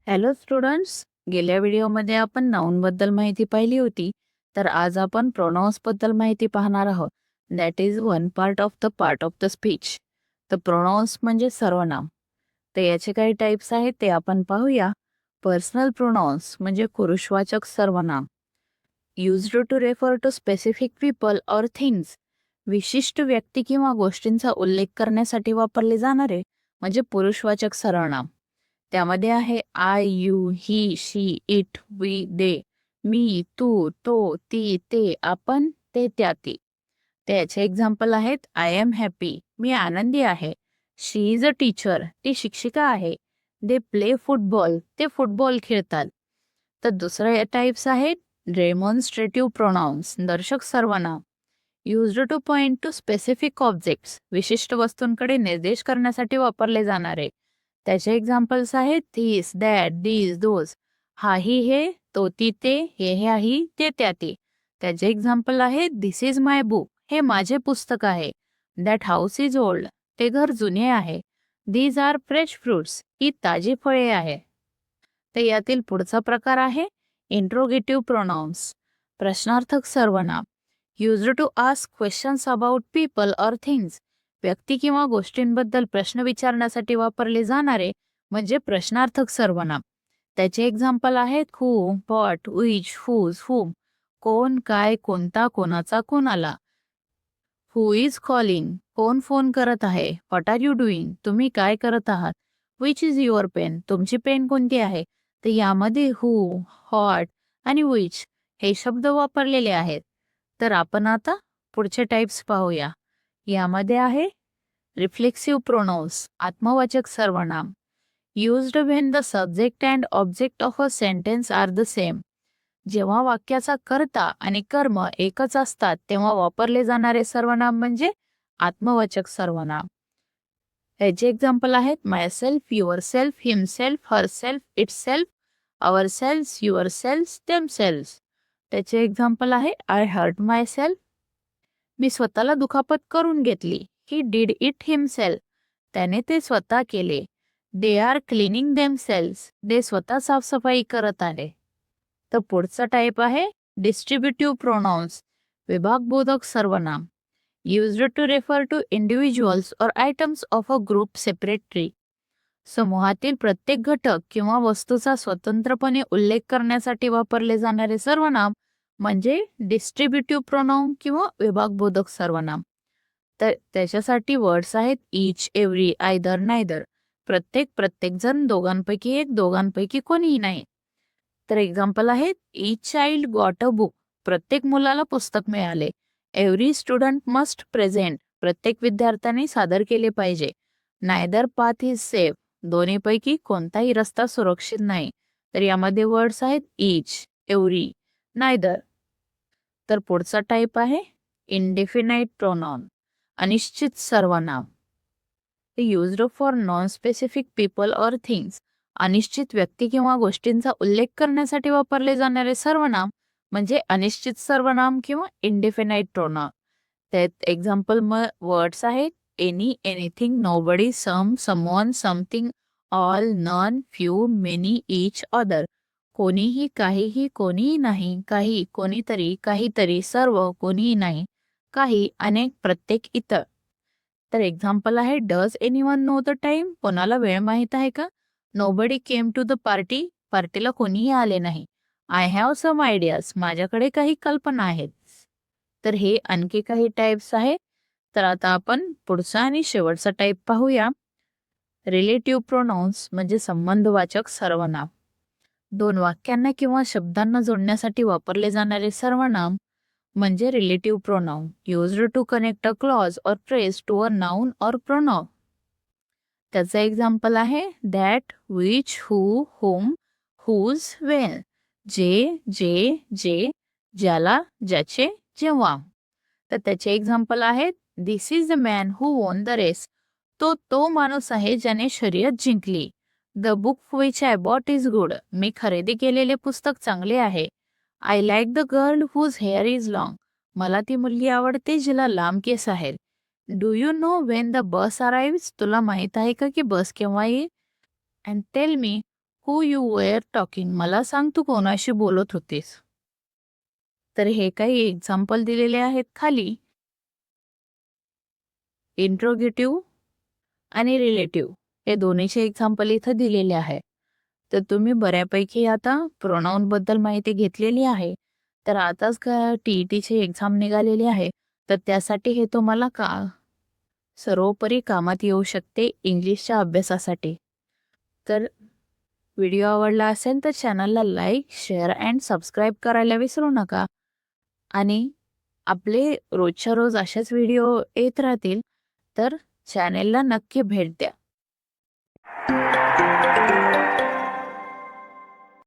Hello students, गेल्या व्हिडिओमध्ये आपण नाऊनबद्दल माहिती पाहिली होती. तर आज आपण प्रोनाउन्सबद्दल माहिती पाहणार आहोत. That is one part of the speech. तर प्रोनाउन्स म्हणजे सर्वनाम. तर याचे काही टाईप्स आहेत ते आपण पाहूया. पर्सनल प्रोनाउन्स म्हणजे पुरुषवाचक सर्वनाम. Used to refer to specific people or things. विशिष्ट व्यक्ती किंवा गोष्टींचा उल्लेख करण्यासाठी वापरले जाणारे म्हणजे पुरुषवाचक सर्वनाम. त्यामध्ये आहे I, you, he, she, it, we, they, मी, तू, तो, ती, ते, आपण, ते, त्या, ती. त्याचे एक्झाम्पल आहेत आय एम हॅपी, मी आनंदी आहे. शी इज अ टीचर, ती शिक्षिका आहे. दे प्ले फुटबॉल, ते फुटबॉल खेळतात. तर दुसरे टाइप्स आहेत डेमॉन्स्ट्रेटिव्ह प्रोनाउन्स, दर्शक सर्वनाम. Used two point two specific objects, विशिष्ट वस्तूंकडे निर्देश करण्यासाठी वापरले जाणारे. त्याचे एक्झाम्पल्स आहेत धिस, दॅट, दीज, दोज. हा ही हे, तो ती ते, हे ह्या ही, ते त्या ती. त्याचे एक्झाम्पल आहेत धिस इज माय बुक, हे माझे पुस्तक आहे. दॅट हाऊस इज ओल्ड, ते घर जुने आहे. दीज आर फ्रेश फ्रुट्स, ही ताजी फळे आहे. तर यातील पुढचा प्रकार आहे इंट्रोगेटिव्ह प्रोनाउन्स, प्रश्नार्थक सर्वनाम. Used to ask questions about people or things, व्यक्ती किंवा गोष्टींबद्दल प्रश्न विचारण्यासाठी वापरले जाणारे म्हणजे प्रश्नार्थक सर्वनाम. त्याचे एक्झाम्पल आहेत हू, व्हॉट, विच, हुज, हुम. कोण, काय, कोणता, कोणाचा, कोणाला. हू इज कॉलिंग, कोण फोन करत आहे. व्हॉट आर यू डुईंग, तुम्ही काय करत आहात. विच इज युअर पेन, तुमची पेन कोणती आहे. तर यामध्ये हू, व्हॉट आणि विच हे शब्द वापरलेले आहेत. तर आपण आता पुढचे टाइप्स पाहूया. यामध्ये आहे रिफ्लेक्सिव्ह प्रोनाउन्स, आत्मवाचक सर्वनाम. Used when the subject and object of a sentence are the same. जेव्हा वाक्याचा कर्ता आणि कर्म एकच असतात तेव्हा वापरले जाणारे सर्वनाम म्हणजे आत्मवाचक सर्वनाम. ह्याचे एक्झाम्पल आहेत myself, yourself, himself, herself, itself, ourselves, yourselves, themselves. त्याचे एक्झाम्पल आहे आय हर्ट माय सेल्फ, मी स्वतःला दुखापत करून घेतली. ही डीड इट हिमसेल्फ, त्याने ते स्वतः केले. दे आर क्लिनिंग देमसेल्स, ते स्वतः साफसफाई करत आहे. तर पुढचा टाईप आहे डिस्ट्रीब्युटिव्ह प्रोनाउन्स, विभागबोधक सर्वनाम. Used to refer to individuals और items of a group separately. समूहातील प्रत्येक घटक किंवा वस्तूचा स्वतंत्रपणे उल्लेख करण्यासाठी वापरले जाणारे सर्वनाम म्हणजे डिस्ट्रीब्युटिव्ह प्रोनाउन किंवा विभागबोधक सर्वनाम. तर त्याच्यासाठी वर्ड्स आहेत ईच, एव्हरी, आयदर, नायदर. प्रत्येक जण, दोघांपैकी एक, दोघांपैकी कोणीही नाही. तर एक्झाम्पल आहेत each child got a book, प्रत्येक मुलाला पुस्तक मिळाले. एव्हरी स्टुडंट मस्ट प्रेझेंट, प्रत्येक विद्यार्थ्याने सादर केले पाहिजे. नायदर पाथ इज सेफ, दोन्हीपैकी कोणताही रस्ता सुरक्षित नाही. तर यामध्ये वर्ड्स आहेत ईच, एव्हरी, नायदर. तर पुढचा टाईप आहे इंडेफिनाइट प्रोनाउन, अनिश्चित सर्वनाम. Used for non specific people or things, अनिश्चित व्यक्ती किंवा गोष्टींचा उल्लेख करण्यासाठी वापरले जाणारे सर्वनाम म्हणजे अनिश्चित सर्वनाम किंवा इंडेफिनाइट प्रोनाउन. त्यात एक्झाम्पल वर्ड्स आहेत any, anything, nobody, some, someone, something, all, none, few, many, each, other. कोणीही, काहीही, कोणीही नाही, काही, कोणीतरी, काहीतरी, सर्व, कोणीही नाही, काही, अनेक, प्रत्येक, इतर. तर एक्झाम्पल आहे does anyone know the time, कोणाला वेळ माहीत आहे का. Nobody came to the party, पार्टीला कोणीही आले नाही. आय हॅव सम आयडियाज, माझ्याकडे काही कल्पना आहेत. तर हे आणखी काही टाईप्स आहेत. तर आता आपण पुढचा आणि शेवटचा टाईप पाहूया. रिलेटिव्ह प्रोनाउन्स म्हणजे संबंधवाचक सर्वनाम. दोन वाक्यांना किंवा शब्दांना जोडण्यासाठी वापरले जाणारे सर्वनाम म्हणजे relative pronoun. Used to connect a clause or phrase to a noun or pronoun. त्याचं एक्झाम्पल आहे that, which, who, whom, whose, when. जे, जे, ज्याला, ज्याचे, जेव्हा. तर त्याचे एक्झाम्पल आहेत this is the man who won the race, तो माणूस आहे ज्याने शर्यत जिंकली. The book which I bought is good, मी खरेदी केलेले पुस्तक चांगले आहे. I like the girl whose hair is long, मला ती मुलगी आवडते जिला लांब केस आहेत. Do you know when the bus arrives, तुला माहित आहे का की बस केव्हा येईल. And tell me who you were talking, मला सांग तू कोणाशी बोलत होतीस. तर हे काही एक्झाम्पल दिलेले आहेत खाली. इंट्रोगेटिव्ह आणि रिलेटिव्ह हे दोन्हीचे एक्झाम्पल इथं दिलेले आहे. तर तुम्ही बऱ्यापैकी आता प्रोनाऊन बद्दल माहिती घेतलेली आहे. तर आताच का टी-ई-टीची एक्झाम निघालेली आहे. तर त्यासाठी हे तुम्हाला सर्वोपरी कामात येऊ शकते इंग्लिशच्या अभ्यासासाठी. तर व्हिडिओ आवडला असेल तर चॅनलला लाईक, शेअर अँड सबस्क्राईब करायला विसरू नका. आणि आपले रोजच्या रोज असेच व्हिडिओ येत राहतील तर चॅनेलला नक्की भेट द्या.